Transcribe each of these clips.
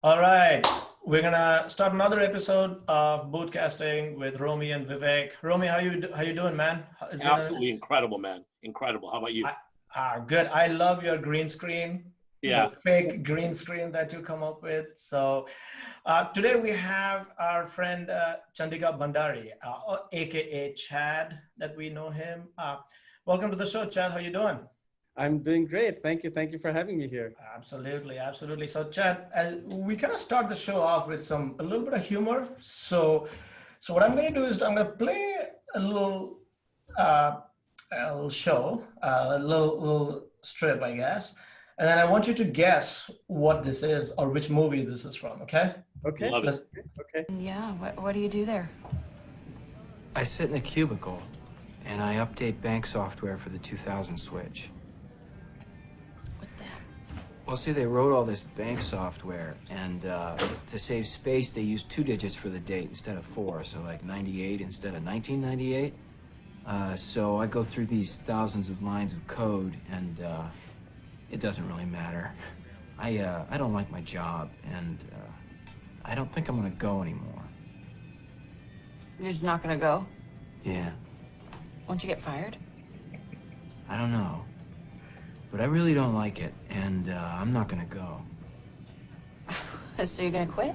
All right, we're gonna start another episode of Bootcasting with Romy and Vivek. Romy, how you doing, man? It's been a Absolutely incredible, man. Incredible. How about you? I, good. I love your green screen, the Yeah. fake green screen that you come up with. So today we have our friend Chandika Bandari, aka Chad, that we know him. Welcome to the show, Chad. How you doing? I'm doing great. Thank you. Thank you for having me here. Absolutely, absolutely. So, Chad, we kind of start the show off with a little bit of humor. So what I'm going to do is I'm going to play a little, uh, a little show, a little strip, I guess, and then I want you to guess what this is or which movie this is from. Okay? Okay. Love it. Okay. Yeah, what do you do there? I sit in a cubicle and I update bank software for the 2000 switch. What's that? Well, see, they wrote all this bank software, and to save space, they used 2 digits for the date instead of 4, so like 98 instead of 1998. So I go through these thousands of lines of code, and it doesn't really matter. I don't like my job, and I don't think I'm gonna go anymore. You're just not gonna go? Yeah, Won't you get fired? I don't know. But I really don't like it, and I'm not gonna go. So you're gonna quit?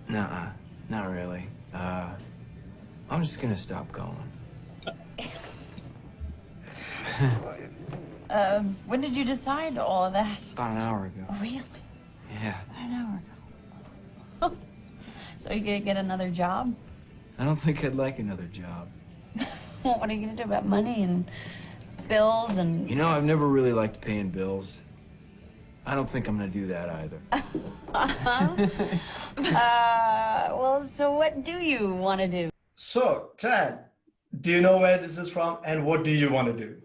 Nuh-uh, not really. I'm just gonna stop going. When did you decide all of that? About an hour ago. Really? Yeah, About an hour ago. So you gonna get another job? I don't think I'd like another job. What are you gonna do about money and bills and... You know, I've never really liked paying bills. I don't think I'm gonna do that either. Well, so what do you want to do? So, Chad, do you know where this is from, and what do you want to do?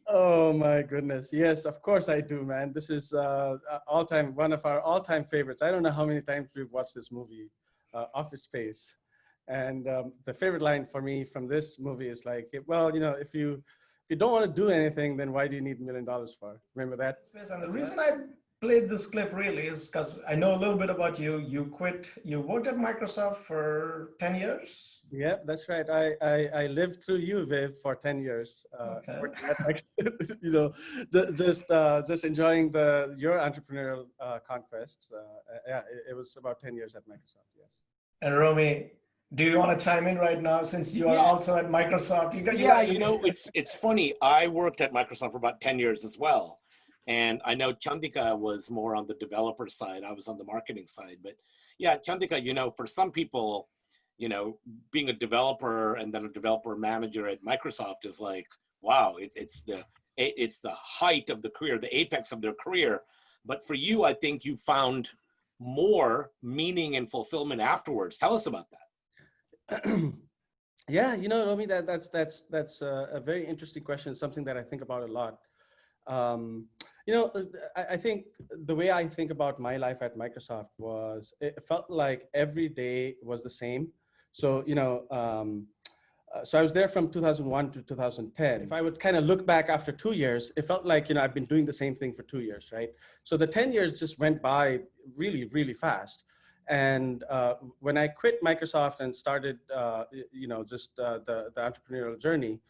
Oh my goodness. Yes, of course I do, man. This is one of our all-time favorites. I don't know how many times we've watched this movie, Office Space. And the favorite line for me from this movie is like, well, if you don't want to do anything, then why do you need $1 million for? Remember that? Yes, and the reason I played this clip really is because I know a little bit about you. You worked at Microsoft for 10 years. Yeah, that's right. I lived through you, Viv, for 10 years. Okay. Working at just enjoying your entrepreneurial conquests. Yeah, it was about 10 years at Microsoft. Yes. And Romy, do you want to chime in right now since you are Yeah. also at Microsoft? It's funny. I worked at Microsoft for about 10 years as well. And I know Chandika was more on the developer side. I was on the marketing side. But yeah, Chandika, for some people, being a developer and then a developer manager at Microsoft is like, wow, it's the height of the career, the apex of their career. But for you, I think you found more meaning and fulfillment afterwards. Tell us about that. Yeah, Romy, that's a very interesting question. Something that I think about a lot. I think the way I think about my life at Microsoft was it felt like every day was the same. So so I was there from 2001 to 2010. If I would kind of look back after 2 years, it felt like I've been doing the same thing for 2 years, right? So the 10 years just went by really, really fast. And when I quit Microsoft and started, the entrepreneurial journey,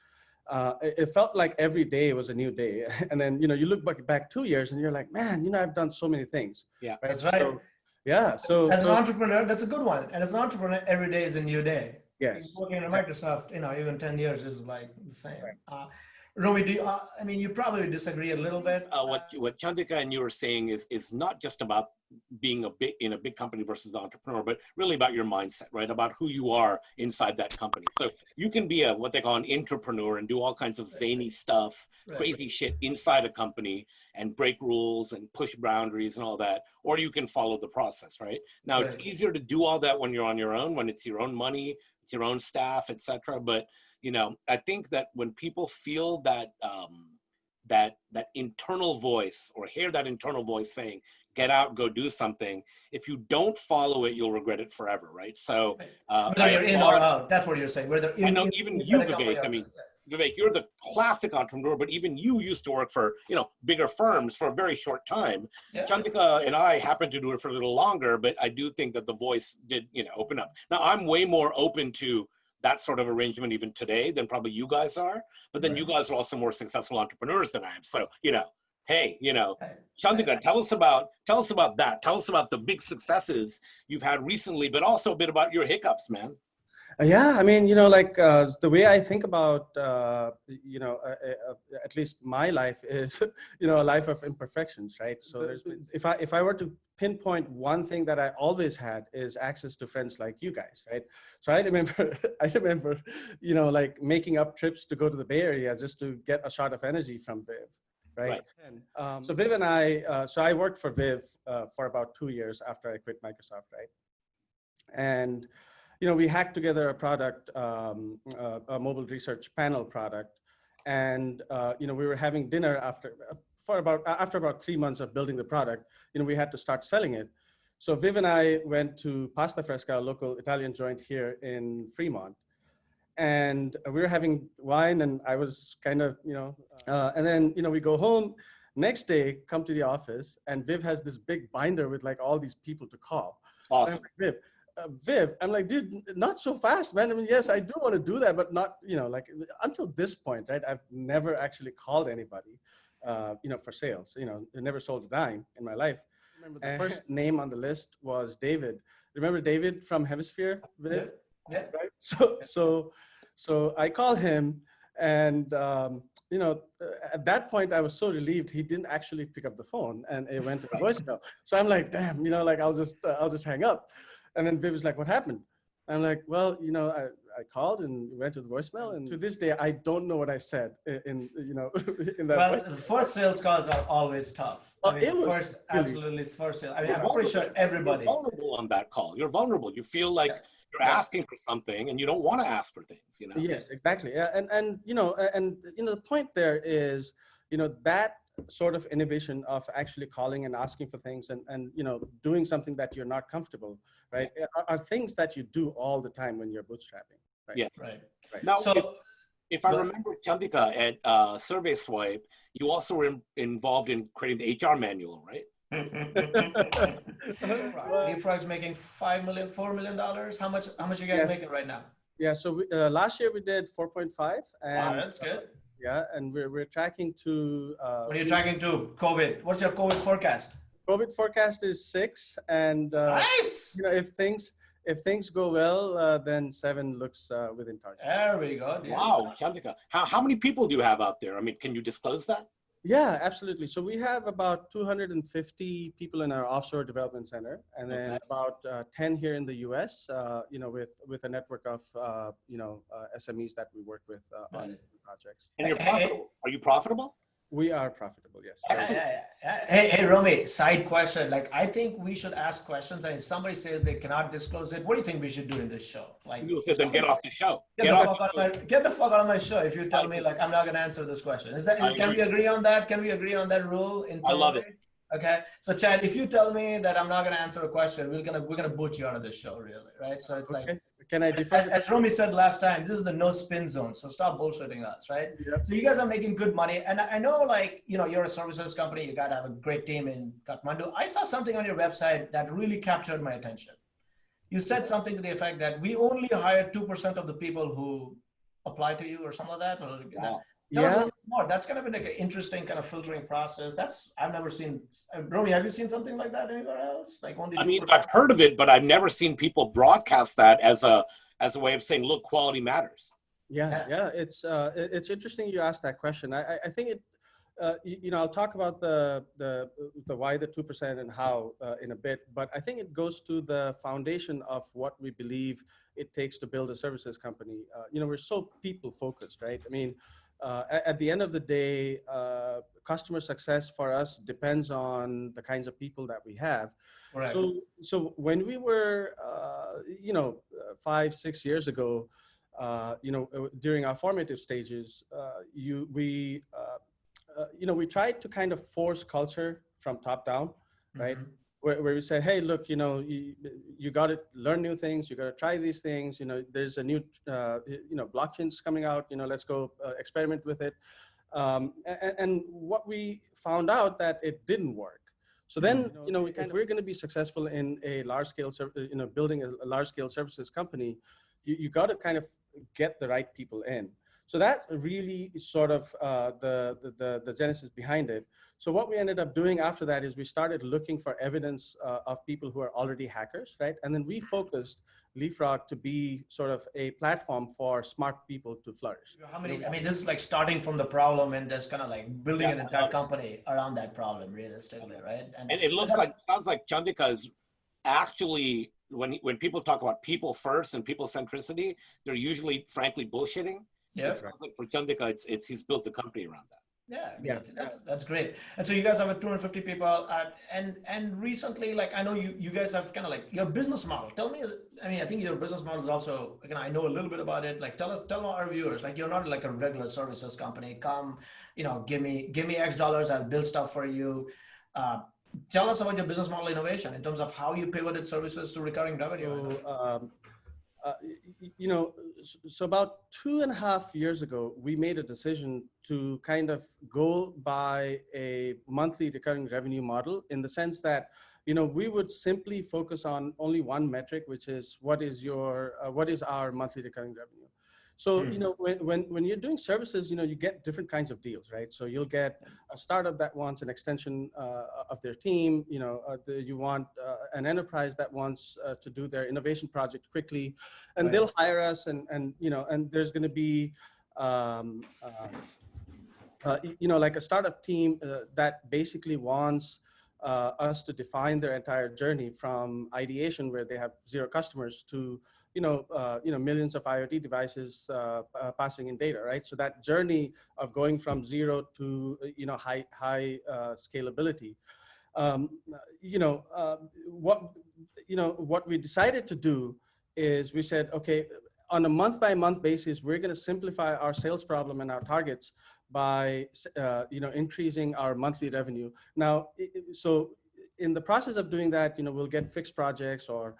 it felt like every day was a new day. And then, you look back 2 years and you're like, man, I've done so many things. Yeah, right? That's right. So, yeah. As an entrepreneur, that's a good one. And as an entrepreneur, every day is a new day. Yes. Working at Microsoft, even 10 years is like the same. Right. Romy, you probably disagree a little bit. What Chandika and you were saying is not just about being in a big company versus the entrepreneur, but really about your mindset, right? About who you are inside that company. So you can be what they call an entrepreneur and do all kinds of zany stuff, crazy shit inside a company and break rules and push boundaries and all that, or you can follow the process, right? Now it's easier to do all that when you're on your own, when it's your own money, it's your own staff, etc. But I think that when people feel that that internal voice or hear that internal voice saying, get out, go do something, if you don't follow it, you'll regret it forever, right? So whether you're in or out, that's what you're saying. Whether I know even you, Vivek, Vivek, you're the classic entrepreneur, but even you used to work for, bigger firms for a very short time. Yeah. Chandika and I happened to do it for a little longer, but I do think that the voice did, open up. Now, I'm way more open to that sort of arrangement even today than probably you guys are, but then you guys are also more successful entrepreneurs than I am. So, hey, Chandika, tell us about that. Tell us about the big successes you've had recently, but also a bit about your hiccups, man. Yeah, I mean, the way I think about, at least my life is, a life of imperfections, right? So if I were to pinpoint one thing that I always had is access to friends like you guys, right? So I remember, making up trips to go to the Bay Area just to get a shot of energy from Viv, right? And, so Viv and I worked for Viv for about 2 years after I quit Microsoft, right? And we hacked together a product, a mobile research panel product, and we were having dinner after about 3 months of building the product. We had to start selling it. So Viv and I went to Pasta Fresca, a local Italian joint here in Fremont, and we were having wine, and I was kind of, and then we go home. Next day, come to the office, and Viv has this big binder with like all these people to call. Awesome. Viv, I'm like, dude, not so fast, man. I mean, yes, I do want to do that, but not, until this point, right? I've never actually called anybody, for sales. I never sold a dime in my life. I remember the first name on the list was David. Remember David from Hemisphere, Viv? Yeah. Right? So I called him, and at that point, I was so relieved he didn't actually pick up the phone, and it went to voicemail. So I'm like, damn, I'll just hang up. And then Viv was like, what happened? I'm like, well, I called and went to the voicemail. And to this day, I don't know what I said in that. Well, the first sales calls are always tough. Well, I mean, it was first, really, absolutely first sale. I mean, I'm pretty sure everybody. You're vulnerable on that call. You're vulnerable. You feel like you're asking for something and you don't want to ask for things, Yes, exactly. Yeah. And the point there is, that sort of inhibition of actually calling and asking for things and doing something that you're not comfortable, right, are things that you do all the time when you're bootstrapping. Right? Yeah. Right. Now, So if I remember, Chandika, at Survey Swipe, you also were involved in creating the HR manual, right? Leapfrog's making $4 million. How much are you guys making right now? Yeah. So last year we did 4.5. And that's good. Yeah, and we're tracking to. What are you tracking to? COVID. What's your COVID forecast? COVID forecast is 6, and nice. If things go well, then 7 looks within target. There we go. Dude. Wow, Chandika. How many people do you have out there? I mean, can you disclose that? Yeah, absolutely. So we have about 250 people in our offshore development center, and then about 10 here in the U.S. With a network of SMEs that we work with on projects. And you're profitable. Are you profitable? We are profitable, yes. Hey, Romy, side question. Like, I think we should ask questions, and if somebody says they cannot disclose it, what do you think we should do in this show? Like, you say, then get off the show. Get the fuck out of my show if you tell me, like, I'm not going to answer this question. Can we agree on that? Can we agree on that rule? I love it. Okay. So, Chad, if you tell me that I'm not going to answer a question, we're gonna boot you out of this show, really, right? So it's like, can I defend? As Romy said last time, this is the no spin zone. So stop bullshitting us, right? Yep. So you guys are making good money. And I know, like, you're a services company. You got to have a great team in Kathmandu. I saw something on your website that really captured my attention. You said something to the effect that we only hire 2% of the people who apply to you or something like that. Or tell us a little more. That's kind of an interesting kind of filtering process. I've never seen. Romy, have you seen something like that anywhere else? Like only 2%? I mean, I've heard of it, but I've never seen people broadcast that as a way of saying, look, quality matters. Yeah. It's interesting you asked that question. I think it. I'll talk about the why the 2% and how in a bit, but I think it goes to the foundation of what we believe it takes to build a services company. We're so people focused, right? I mean. At the end of the day, customer success for us depends on the kinds of people that we have. Right. So when we were, 5-6 years ago, during our formative stages, we tried to kind of force culture from top down, right? Mm-hmm. where we say, hey, look, you got to learn new things. You got to try these things. There's a new, blockchain's coming out. Let's go experiment with it. And what we found out that it didn't work. So then, if we're going to be successful in a large scale, building a large scale services company, you got to kind of get the right people in. So that's really sort of the genesis behind it. So what we ended up doing after that is we started looking for evidence of people who are already hackers, right? And then we focused Leapfrog to be sort of a platform for smart people to flourish. How many, I mean, this is like starting from the problem and just kind of like building an entire company around that problem, realistically, right? And it sounds like Chandika is actually, when people talk about people first and people centricity, they're usually frankly bullshitting. Yeah. It sounds like for Chandika, he's built the company around that. Yeah, that's great. And so you guys have 250 people, and recently, like I know you guys have kind of like your business model. Tell me, I mean, I think your business model is also, again, I know a little bit about it. Like tell our viewers, like you're not like a regular services company. Come, give me X dollars, I'll build stuff for you. Tell us about your business model innovation in terms of how you pivoted services to recurring revenue. So about 2.5 years ago, we made a decision to kind of go by a monthly recurring revenue model, in the sense that, we would simply focus on only one metric, which is what is our monthly recurring revenue. So, when you're doing services, you get different kinds of deals, right? So you'll get a startup that wants an extension of their team. You want an enterprise that wants to do their innovation project quickly, and they'll hire us. And there's going to be, like a startup team that basically wants us to define their entire journey from ideation, where they have 0 customers, to millions of IoT devices passing in data, right? So that journey of going from 0 to high scalability. What we decided to do is we said, okay, on a month-by-month basis, we're going to simplify our sales problem and our targets by increasing our monthly revenue. Now, so in the process of doing that, we'll get fixed projects, or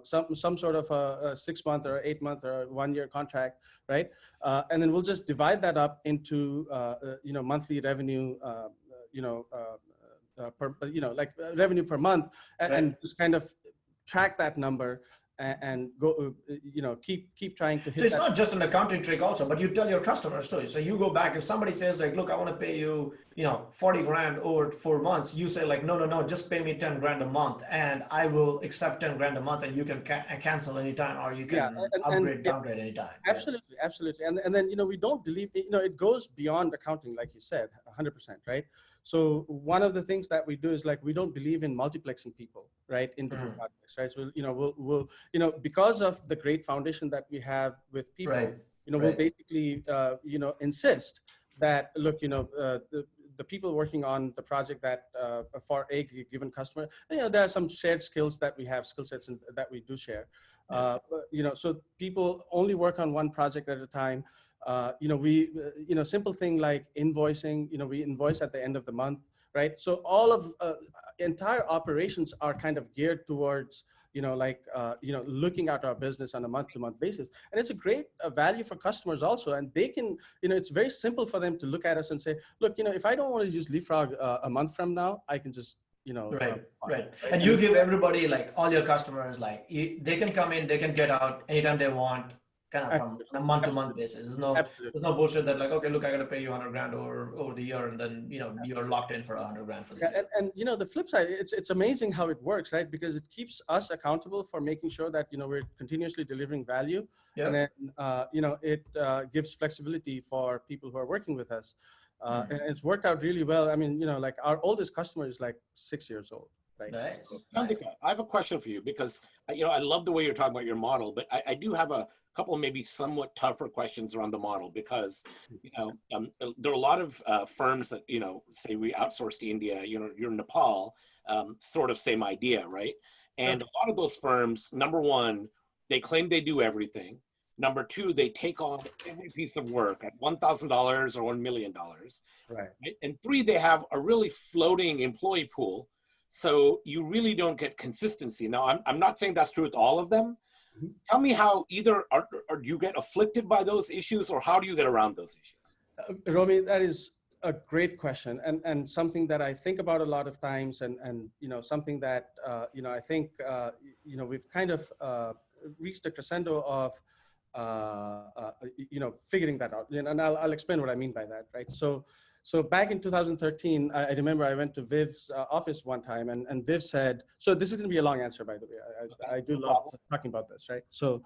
some sort of a 6-month or 8-month or 1-year contract, right? And then we'll just divide that up into monthly revenue, revenue per month, and just kind of track that number and go, keep trying to hit. So it's not just an accounting trick also, but you tell your customers too. So you go back, if somebody says like, look, I want to pay you, 40 grand over 4 months, you say like, no, just pay me 10 grand a month and I will accept 10 grand a month, and you can cancel anytime, or you can upgrade, downgrade anytime. Absolutely. Absolutely. And then, we don't believe, it goes beyond accounting, like you said, 100%, right? So one of the things that we do is, like, we don't believe in multiplexing people, right, in different projects, right? So, we'll because of the great foundation that we have with people, we'll basically, insist that, look, the people working on the project that for a given customer, there are some shared skills that we have, skill sets that we do share. So people only work on one project at a time. Simple thing like invoicing, we invoice at the end of the month, right? So all of entire operations are kind of geared towards, looking at our business on a month-to-month basis. And it's a great value for customers also. And they can, it's very simple for them to look at us and say, look, if I don't want to use Leapfrog a month from now, I can just, Right. And you give everybody, like all your customers, like they can come in, they can get out anytime they want, kind of from a month-to-month basis. There's no bullshit that like, okay, look, I got to pay you 100 grand over the year, and then you're locked in for 100 grand for the year. And the flip side, it's amazing how it works, right? Because it keeps us accountable for making sure that we're continuously delivering value, and then it gives flexibility for people who are working with us, and it's worked out really well. I mean, like our oldest customer is like 6 years old. Right. Nice. So, I have a question for you, because I love the way you're talking about your model, but I do have a couple of maybe somewhat tougher questions around the model, because there are a lot of firms that say we outsource to India. You're in Nepal, sort of same idea, right? And a lot of those firms, number one, they claim they do everything. Number two, they take on every piece of work at $1,000 or $1 million. Right. And three, they have a really floating employee pool. So you really don't get consistency. Now, I'm not saying that's true with all of them. Mhm. Tell me how either or do you get afflicted by those issues, or how do you get around those issues? Romy, that is a great question, and something that I think about a lot of times, and something that I think we've kind of reached a crescendo of figuring that out. And I'll explain what I mean by that, right? So back in 2013, I remember I went to Viv's office one time, and Viv said, so this is going to be a long answer, by the way. I do love talking about this, right? So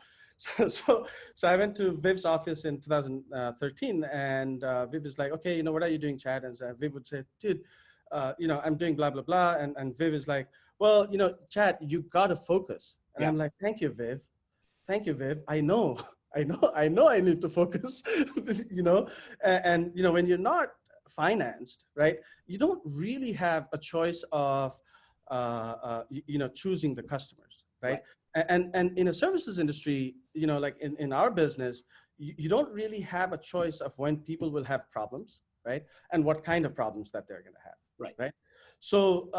I went to Viv's office in 2013, and Viv is like, okay, what are you doing, Chad? And Viv would say, dude, I'm doing blah, blah, blah. And Viv is like, well, Chad, you got to focus. And I'm like, thank you, Viv. Thank you, Viv. I know I need to focus, and when you're not financed, right, you don't really have a choice of, choosing the customers, right? And in a services industry, like in our business, you don't really have a choice of when people will have problems, right? And what kind of problems that they're going to have, right? So,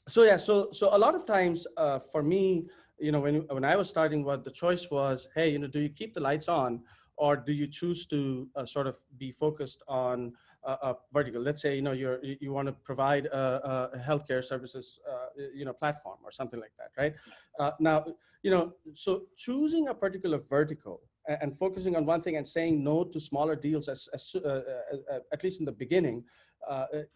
so a lot of times for me, when I was starting, what the choice was, hey, do you keep the lights on, or do you choose to sort of be focused on a vertical? Let's say, you want to provide a healthcare services, platform or something like that, right? Now, so choosing a particular vertical and focusing on one thing and saying no to smaller deals, at least in the beginning,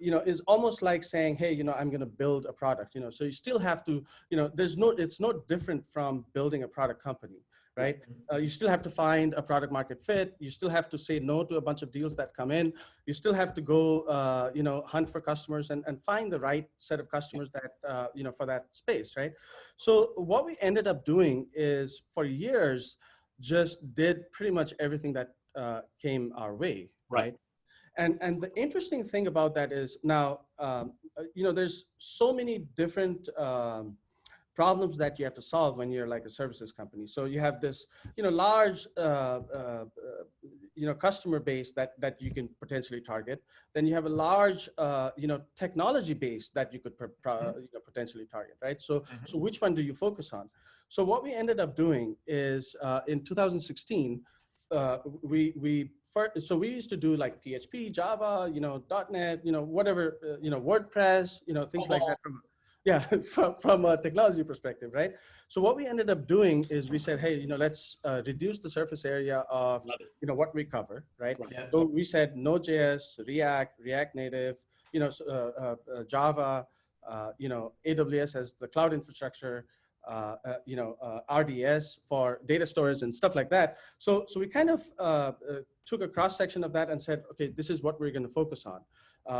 is almost like saying, hey, I'm going to build a product, so you still have to, it's no different from building a product company, right? You still have to find a product market fit. You still have to say no to a bunch of deals that come in. You still have to go, hunt for customers and find the right set of customers that, for that space, right? So what we ended up doing is, for years, just did pretty much everything that came our way, right? And the interesting thing about that is now, there's so many different problems that you have to solve when you're like a services company. So you have this, large, customer base that you can potentially target. Then you have a large, technology base that you could potentially target, right? So which one do you focus on? So what we ended up doing is in 2016, so we used to do like PHP, Java, .NET, whatever, WordPress, things like that. From a technology perspective, right? So what we ended up doing is we said, hey, let's reduce the surface area of, what we cover, right? So we said Node.js, React Native, Java, AWS as the cloud infrastructure, RDS for data storage and stuff like that. So we kind of took a cross section of that and said, okay, this is what we're going to focus on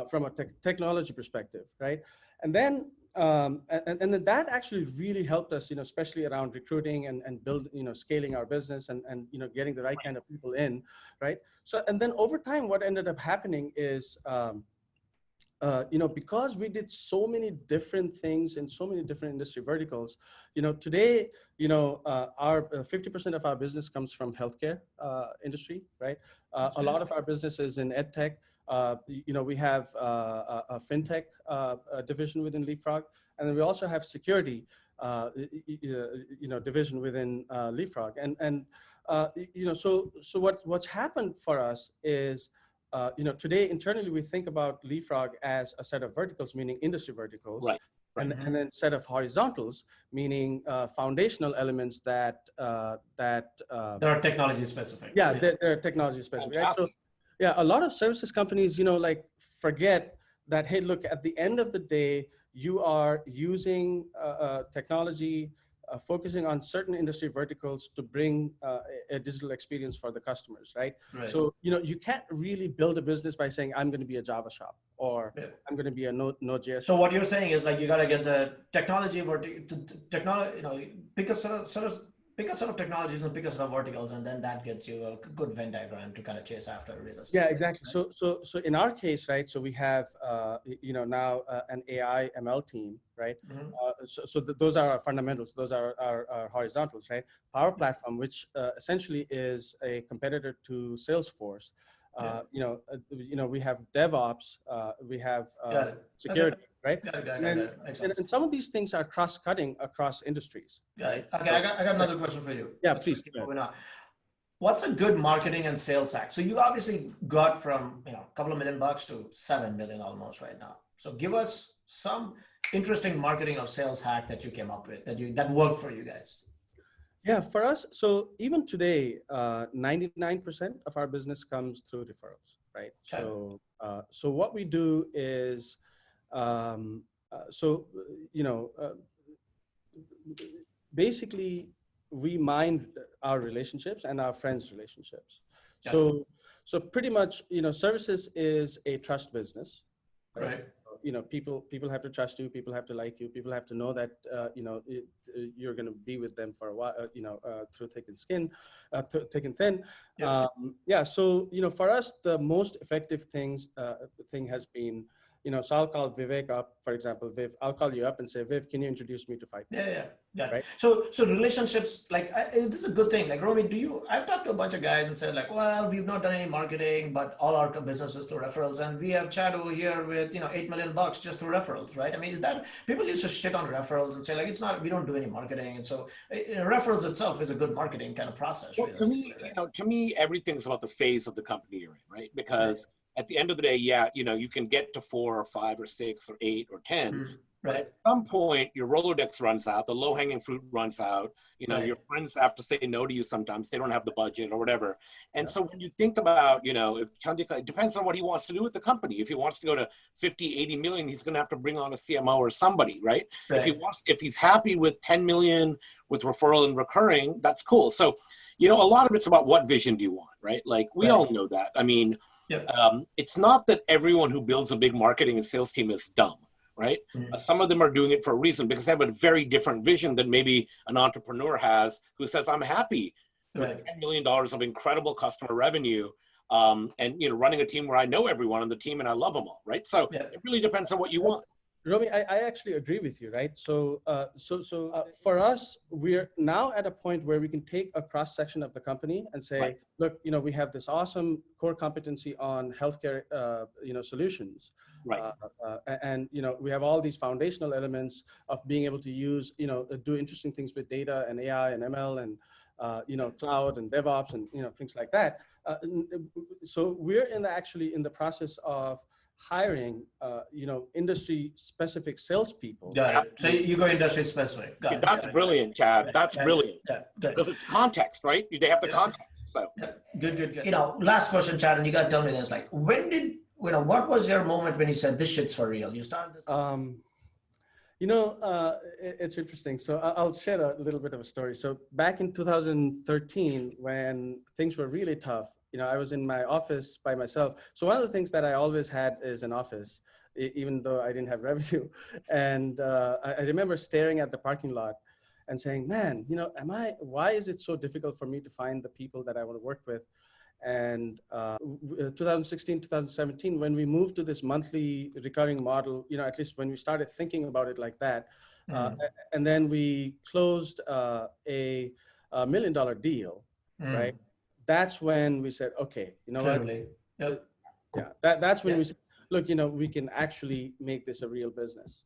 from a technology perspective, right? And then then that actually really helped us, especially around recruiting and build, scaling our business and getting the right kind of people in, right? So, and then over time, what ended up happening is, because we did so many different things in so many different industry verticals, today, our 50% of our business comes from healthcare industry, right? A lot of our business is in ed tech. We have a fintech division within Leapfrog, and then we also have security, division within Leapfrog. And so what's happened for us is, today internally we think about Leapfrog as a set of verticals, meaning industry verticals, and then set of horizontals, meaning foundational elements that are technology specific. Yeah, they're technology specific. Right? So, yeah, a lot of services companies, like forget that, hey, look, at the end of the day, you are using technology, focusing on certain industry verticals to bring a digital experience for the customers, right? So, you can't really build a business by saying, I'm going to be a Java shop, or I'm going to be a Node.js. So what you're saying is, like, you got to get the technology pick a set of technologies and pick a set of verticals, and then that gets you a good Venn diagram to kind of chase after realistically. Yeah, exactly. Right? So in our case, right, so we have, now an AI ML team, right? Those are our fundamentals. Those are our horizontals, right? Power Platform, which essentially is a competitor to Salesforce. We have DevOps, we have security. right? Got it, got it, And, got it. Makes sense. and some of these things are cross-cutting across industries. Got it. Okay, I got another question for you. Yeah, Let's please. keep moving on. What's a good marketing and sales hack? So you obviously got from a couple of $1 million to 7 million almost right now. So give us some interesting marketing or sales hack that you came up with that worked for you guys. Yeah, for us, so even today, 99% of our business comes through referrals, right? Okay. So what we do is, basically we mind our relationships and our friends' relationships. Got it. So pretty much, services is a trust business, Right. People have to trust you, people have to like you, people have to know that, you're going to be with them for a while, through thick and thick and thin. Yeah. So, for us, the most effective thing has been, so I'll call Vivek up, for example. Viv, I'll call you up and say, Viv, can you introduce me to 5 people? Yeah. Right? So relationships, this is a good thing. Like Romy, I've talked to a bunch of guys and said well, we've not done any marketing, but all our businesses through referrals. And we have Chad over here with, $8 million just through referrals, right? I mean, is that people used to shit on referrals and say we don't do any marketing. And so referrals itself is a good marketing kind of process. Well, to me, everything's about the phase of the company you're in, right? Because at the end of the day, you can get to 4 or 5 or 6 or 8 or 10. But at some point, your Rolodex runs out, the low-hanging fruit runs out. Your friends have to say no to you sometimes. They don't have the budget or whatever. And so when you think about, if Chandika, it depends on what he wants to do with the company. If he wants to go to 50, 80 million, he's going to have to bring on a CMO or somebody, right? If he's happy with 10 million with referral and recurring, that's cool. So, a lot of it's about what vision do you want, right? Like we all know that. I mean, it's not that everyone who builds a big marketing and sales team is dumb, right? Some of them are doing it for a reason because they have a very different vision than maybe an entrepreneur has who says, I'm happy with $10 million of incredible customer revenue and, running a team where I know everyone on the team and I love them all, right? So it really depends on what you want. Romy, I actually agree with you, right? So for us, we're now at a point where we can take a cross section of the company and say, look, we have this awesome core competency on healthcare, solutions, and we have all these foundational elements of being able to use, do interesting things with data and AI and ML and cloud and DevOps and things like that. So we're actually in the process of hiring, industry specific salespeople. Got it. So you go industry specific. That's brilliant, Chad. That's brilliant. Because it's context, right? They have the context. So good. Last question, Chad, and you got to tell me this. Like, what was your moment when you said this shit's for real? You started this. It's interesting. So I'll share a little bit of a story. So back in 2013, when things were really tough, I was in my office by myself. So one of the things that I always had is an office, even though I didn't have revenue. And I remember staring at the parking lot and saying, man, why is it so difficult for me to find the people that I want to work with? And 2016, 2017, when we moved to this monthly recurring model, at least when we started thinking about it like that, and then we closed a $1 million deal, right? That's when we said, okay, what? Yeah, that's when we said, look, we can actually make this a real business.